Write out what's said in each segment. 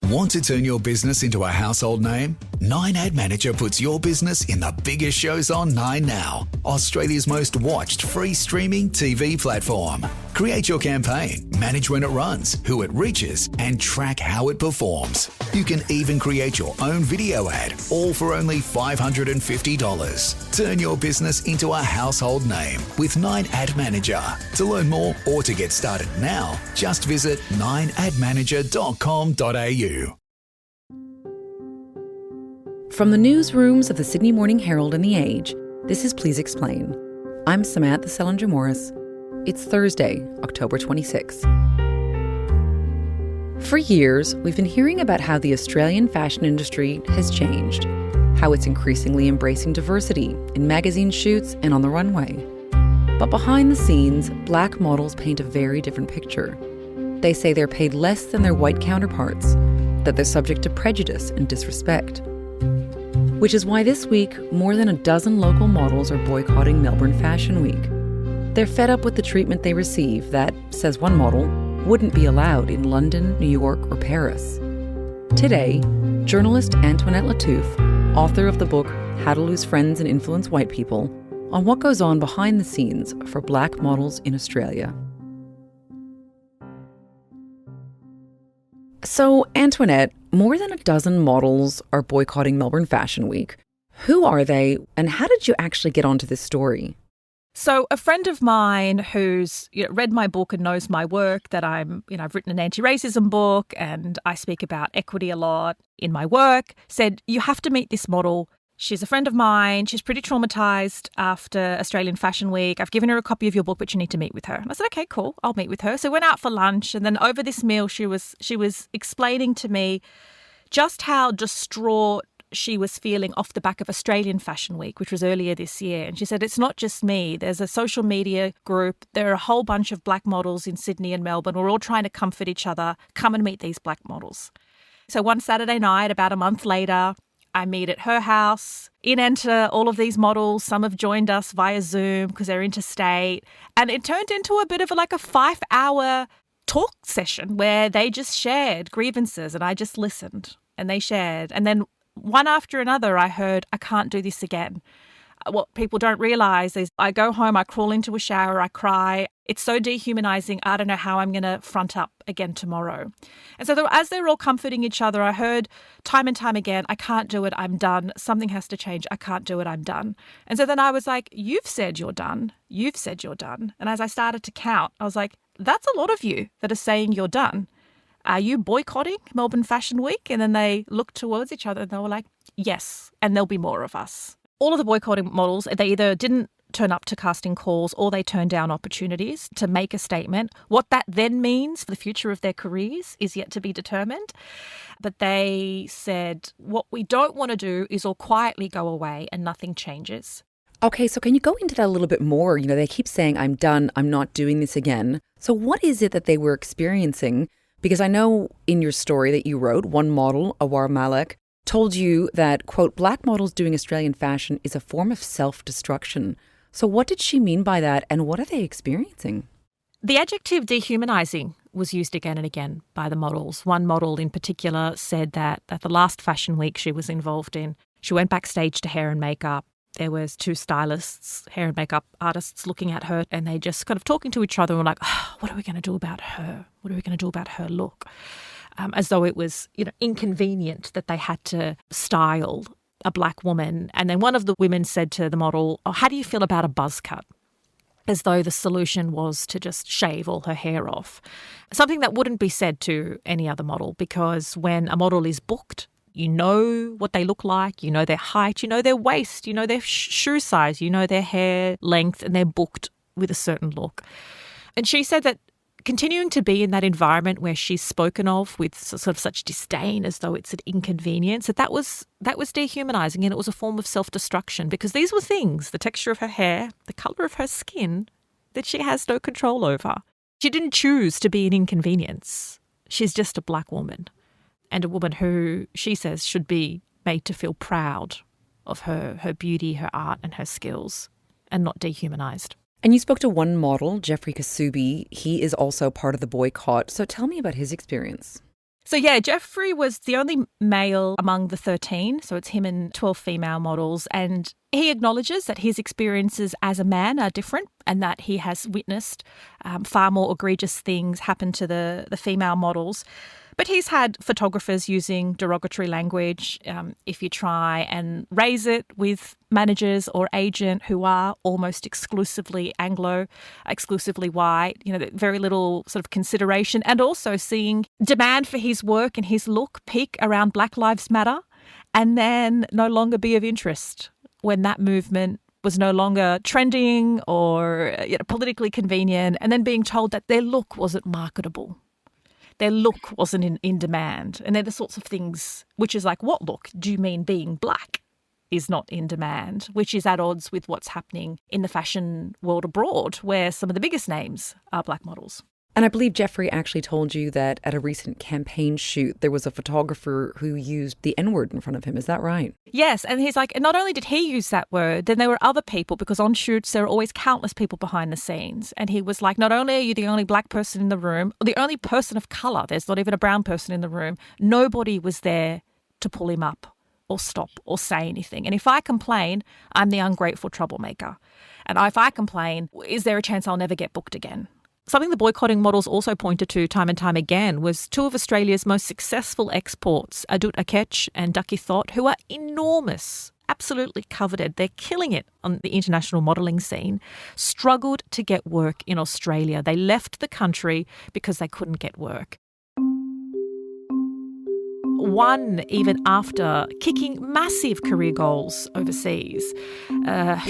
Want to turn your business into a household name? 9 Ad Manager puts your business in the biggest shows on 9 Now, Australia's most watched free streaming TV platform. Create your campaign, manage when it runs, who it reaches, and track how it performs. You can even create your own video ad, all for only $550. Turn your business into a household name with 9 Ad Manager. To learn more or to get started now, just visit 9admanager.com.au. From the newsrooms of the Sydney Morning Herald and The Age, this is Please Explain. I'm Samantha Selinger-Morris. It's Thursday, October 26. For years, we've been hearing about how the Australian fashion industry has changed, how it's increasingly embracing diversity in magazine shoots and on the runway. But behind the scenes, black models paint a very different picture. They say they're paid less than their white counterparts, that they're subject to prejudice and disrespect. Which is why this week, more than a dozen local models are boycotting Melbourne Fashion Week. They're fed up with the treatment they receive that, says one model, wouldn't be allowed in London, New York, or Paris. Today, journalist Antoinette Latouff, author of the book How to Lose Friends and Influence White People, on what goes on behind the scenes for black models in Australia. So, Antoinette, more than a dozen models are boycotting Melbourne Fashion Week. Who are they, and how did you actually get onto this story? So a friend of mine who's read my book and knows my work, that I've written an anti-racism book and I speak about equity a lot in my work, said, you have to meet this model. She's a friend of mine. She's pretty traumatized after Australian Fashion Week. I've given her a copy of your book, but you need to meet with her. And I said, okay, cool. I'll meet with her. So we went out for lunch. And then over this meal, she was explaining to me just how distraught she was feeling off the back of Australian Fashion Week, which was earlier this year. And she said, it's not just me. There's a social media group. There are a whole bunch of black models in Sydney and Melbourne. We're all trying to comfort each other. Come and meet these black models. So one Saturday night, about a month later, I meet at her house. In enter all of these models. Some have joined us via Zoom because they're interstate. And it turned into a bit of a 5-hour talk session where they just shared grievances and I just listened and they shared. And then one after another, I heard, I can't do this again. What people don't realise is I go home, I crawl into a shower, I cry. It's so dehumanising. I don't know how I'm going to front up again tomorrow. And so as they're all comforting each other, I heard time and time again, I can't do it, I'm done. Something has to change. I can't do it, I'm done. And so then I was like, you've said you're done. You've said you're done. And as I started to count, I was like, that's a lot of you that are saying you're done. Are you boycotting Melbourne Fashion Week? And then they looked towards each other and they were like, yes, and there'll be more of us. All of the boycotting models, they either didn't turn up to casting calls or they turned down opportunities to make a statement. What that then means for the future of their careers is yet to be determined. But they said, what we don't want to do is all quietly go away and nothing changes. Okay, so can you go into that a little bit more? They keep saying, I'm done, I'm not doing this again. So what is it that they were experiencing? Because I know in your story that you wrote, one model, Awar Malek, told you that, quote, black models doing Australian fashion is a form of self-destruction. So what did she mean by that and what are they experiencing? The adjective dehumanising was used again and again by the models. One model in particular said that at the last fashion week she was involved in, she went backstage to hair and makeup. There was 2 stylists, hair and makeup artists looking at her and they just kind of talking to each other and were like, what are we going to do about her? What are we going to do about her look? As though it was, inconvenient that they had to style a black woman. And then one of the women said to the model, how do you feel about a buzz cut? As though the solution was to just shave all her hair off. Something that wouldn't be said to any other model because when a model is booked, you know what they look like, you know their height, you know their waist, you know their shoe size, you know their hair length, and they're booked with a certain look. And she said that continuing to be in that environment where she's spoken of with sort of such disdain as though it's an inconvenience, that was dehumanising and it was a form of self-destruction because these were things, the texture of her hair, the colour of her skin, that she has no control over. She didn't choose to be an inconvenience. She's just a black woman. And a woman who, she says, should be made to feel proud of her beauty, her art and her skills and not dehumanised. And you spoke to one model, Jeffrey Kasubi. He is also part of the boycott. So tell me about his experience. So, yeah, Jeffrey was the only male among the 13, so it's him and 12 female models, and he acknowledges that his experiences as a man are different and that he has witnessed far more egregious things happen to the female models. But he's had photographers using derogatory language. If you try and raise it with managers or agent who are almost exclusively Anglo, exclusively white, very little sort of consideration, and also seeing demand for his work and his look peak around Black Lives Matter and then no longer be of interest when that movement was no longer trending or politically convenient, and then being told that their look wasn't marketable. Their look wasn't in demand. And they're the sorts of things which is like, what look? Do you mean being black is not in demand, which is at odds with what's happening in the fashion world abroad, where some of the biggest names are black models. And I believe Jeffrey actually told you that at a recent campaign shoot, there was a photographer who used the N-word in front of him. Is that right? Yes. And he's like, not only did he use that word, then there were other people, because on shoots, there are always countless people behind the scenes. And he was like, not only are you the only black person in the room, or the only person of colour, there's not even a brown person in the room. Nobody was there to pull him up or stop or say anything. And if I complain, I'm the ungrateful troublemaker. And if I complain, is there a chance I'll never get booked again? Something the boycotting models also pointed to time and time again was two of Australia's most successful exports, Adut Akech and Ducky Thought, who are enormous, absolutely coveted. They're killing it on the international modelling scene, struggled to get work in Australia. They left the country because they couldn't get work. One, even after kicking massive career goals overseas.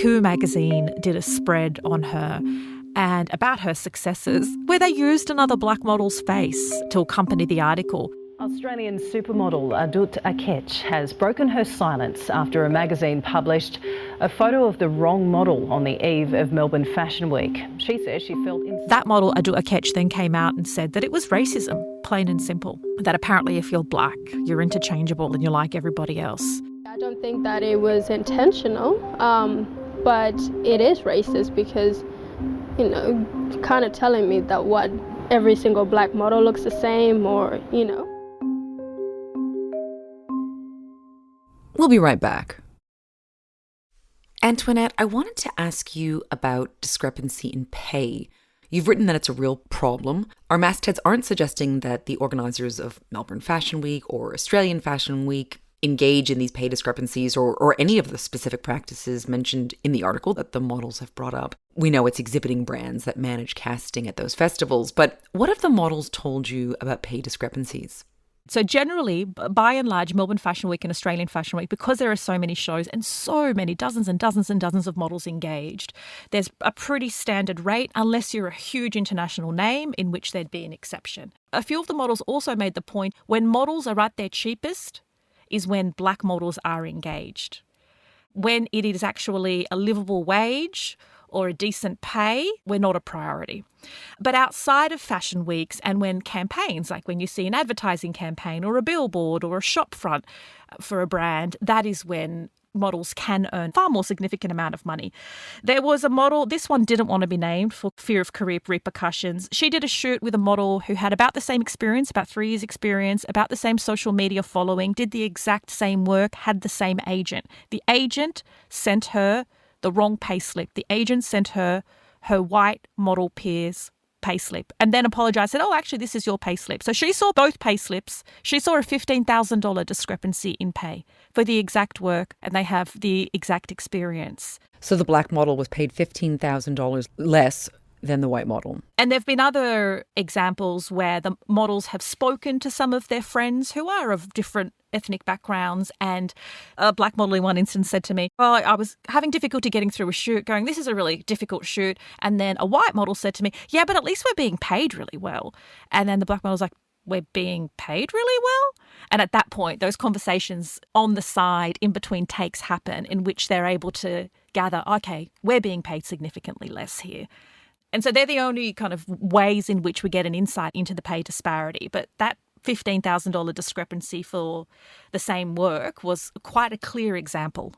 Who magazine did a spread on her and about her successes, where they used another black model's face to accompany the article. Australian supermodel Adut Akech has broken her silence after a magazine published a photo of the wrong model on the eve of Melbourne Fashion Week. She says she felt... That model, Adut Akech, then came out and said that it was racism, plain and simple. That apparently if you're black, you're interchangeable and you're like everybody else. I don't think that it was intentional, but it is racist because, kind of telling me that what every single black model looks the same or. We'll be right back. Antoinette, I wanted to ask you about discrepancy in pay. You've written that it's a real problem. Our mastheads aren't suggesting that the organisers of Melbourne Fashion Week or Australian Fashion Week engage in these pay discrepancies or any of the specific practices mentioned in the article that the models have brought up. We know it's exhibiting brands that manage casting at those festivals, but what have the models told you about pay discrepancies? So generally, by and large, Melbourne Fashion Week and Australian Fashion Week, because there are so many shows and so many dozens and dozens and dozens of models engaged, there's a pretty standard rate unless you're a huge international name, in which there'd be an exception. A few of the models also made the point when models are at their cheapest is when black models are engaged. When it is actually a livable wage or a decent pay, we're not a priority. But outside of fashion weeks and when campaigns, like when you see an advertising campaign or a billboard or a shop front for a brand, that is when models can earn far more significant amount of money. There was a model, this one didn't want to be named for fear of career repercussions. She did a shoot with a model who had about the same experience, about 3 years experience, about the same social media following, did the exact same work, had the same agent. The agent sent her the wrong payslip. The agent sent her white model peers payslip and then apologised, said, actually, this is your payslip. So she saw both payslips. She saw a $15,000 discrepancy in pay for the exact work, and they have the exact experience. So the black model was paid $15,000 less than the white model. And there have been other examples where the models have spoken to some of their friends who are of different ethnic backgrounds, and a black model in one instance said to me, I was having difficulty getting through a shoot, going, this is a really difficult shoot. And then a white model said to me, yeah, but at least we're being paid really well. And then the black model's like, we're being paid really well? And at that point, those conversations on the side in between takes happen in which they're able to gather, okay, we're being paid significantly less here. And so they're the only kind of ways in which we get an insight into the pay disparity. But that $15,000 discrepancy for the same work was quite a clear example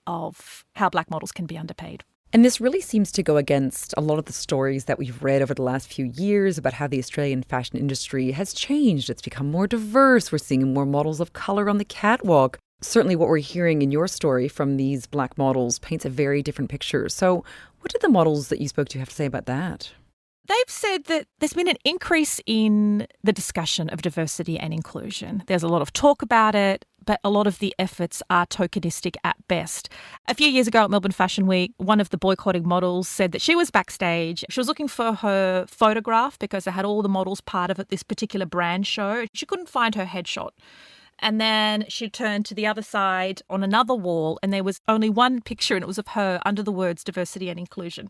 of how black models can be underpaid. And this really seems to go against a lot of the stories that we've read over the last few years about how the Australian fashion industry has changed. It's become more diverse. We're seeing more models of colour on the catwalk. Certainly what we're hearing in your story from these black models paints a very different picture. So what did the models that you spoke to have to say about that? They've said that there's been an increase in the discussion of diversity and inclusion. There's a lot of talk about it, but a lot of the efforts are tokenistic at best. A few years ago at Melbourne Fashion Week, one of the boycotting models said that she was backstage. She was looking for her photograph because they had all the models part of it, this particular brand show. She couldn't find her headshot. And then she turned to the other side on another wall and there was only one picture and it was of her under the words diversity and inclusion.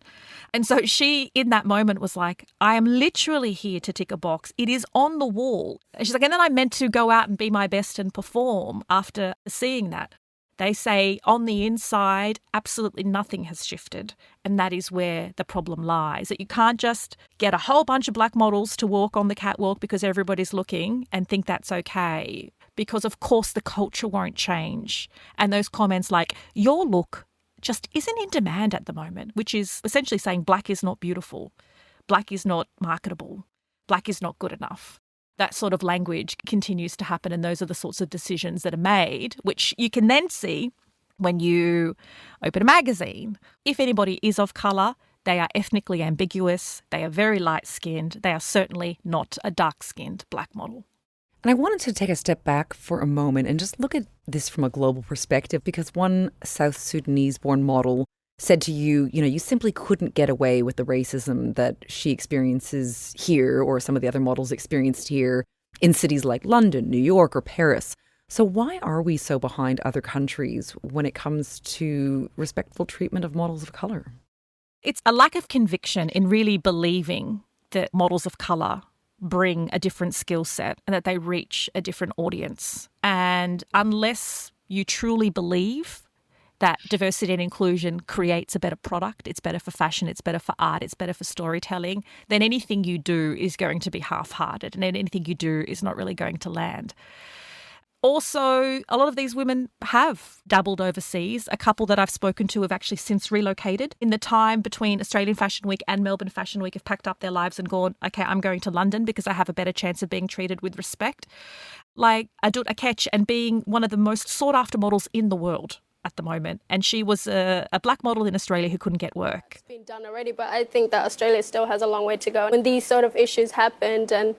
And so she, in that moment, was like, I am literally here to tick a box. It is on the wall. And she's like, and then I meant to go out and be my best and perform after seeing that. They say on the inside, absolutely nothing has shifted. And that is where the problem lies, that you can't just get a whole bunch of black models to walk on the catwalk because everybody's looking and think that's okay. Because, of course, the culture won't change. And those comments like, your look just isn't in demand at the moment, which is essentially saying black is not beautiful, black is not marketable, black is not good enough. That sort of language continues to happen, and those are the sorts of decisions that are made, which you can then see when you open a magazine. If anybody is of colour, they are ethnically ambiguous, they are very light-skinned, they are certainly not a dark-skinned black model. And I wanted to take a step back for a moment and just look at this from a global perspective, because one South Sudanese-born model said to you, you simply couldn't get away with the racism that she experiences here or some of the other models experienced here in cities like London, New York, or Paris. So why are we so behind other countries when it comes to respectful treatment of models of colour? It's a lack of conviction in really believing that models of colour bring a different skill set and that they reach a different audience. And unless you truly believe that diversity and inclusion creates a better product, it's better for fashion, it's better for art, it's better for storytelling, then anything you do is going to be half-hearted and anything you do is not really going to land. Also, a lot of these women have dabbled overseas. A couple that I've spoken to have actually since relocated. In the time between Australian Fashion Week and Melbourne Fashion Week, have packed up their lives and gone, okay, I'm going to London because I have a better chance of being treated with respect. Like Antoinette Latouff, and being one of the most sought-after models in the world at the moment. And she was a black model in Australia who couldn't get work. It's been done already, but I think that Australia still has a long way to go. When these sort of issues happened and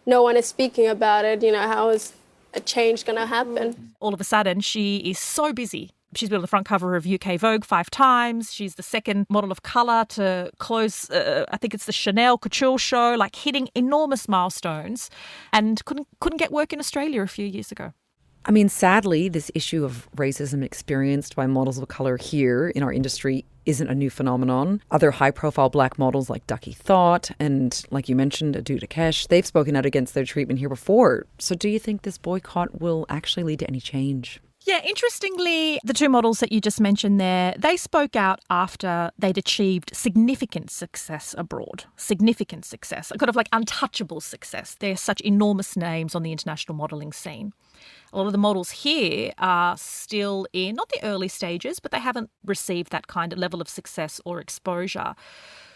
no one is speaking about it, how is a change going to happen? All of a sudden, she is so busy. She's been on the front cover of UK Vogue 5 times. She's the second model of colour to close, I think it's the Chanel Couture show, like hitting enormous milestones, and couldn't get work in Australia a few years ago. I mean, sadly, this issue of racism experienced by models of colour here in our industry isn't a new phenomenon. Other high-profile black models like Ducky Thought and, like you mentioned, Antoinette Latouff, they've spoken out against their treatment here before. So do you think this boycott will actually lead to any change? Yeah, interestingly, the two models that you just mentioned there, they spoke out after they'd achieved significant success abroad. Significant success, kind of like untouchable success. They're such enormous names on the international modelling scene. A lot of the models here are still in, not the early stages, but they haven't received that kind of level of success or exposure.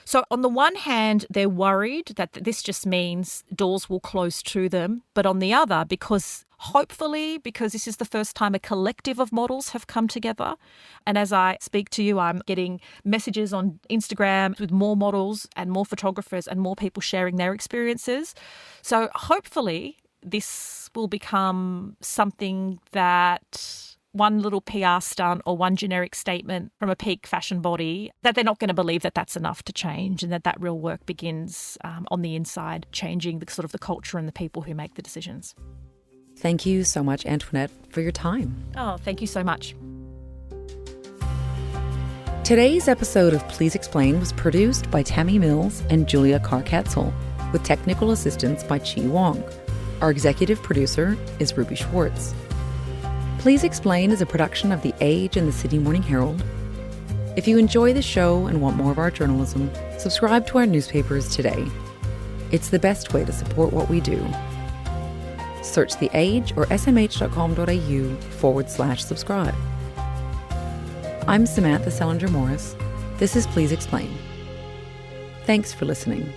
So on the one hand, they're worried that this just means doors will close to them. But on the other, because this is the first time a collective of models have come together. And as I speak to you, I'm getting messages on Instagram with more models and more photographers and more people sharing their experiences. So hopefully this will become something that one little PR stunt or one generic statement from a peak fashion body, that they're not going to believe that that's enough to change, and that real work begins on the inside, changing the sort of the culture and the people who make the decisions. Thank you so much, Antoinette, for your time. Oh, thank you so much. Today's episode of Please Explain was produced by Tammy Mills and Julia Carr-Katzel, with technical assistance by Chi Wong. Our executive producer is Ruby Schwartz. Please Explain is a production of The Age and the Sydney Morning Herald. If you enjoy the show and want more of our journalism, subscribe to our newspapers today. It's the best way to support what we do. Search The Age or smh.com.au/subscribe. I'm Samantha Selinger Morris. This is Please Explain. Thanks for listening.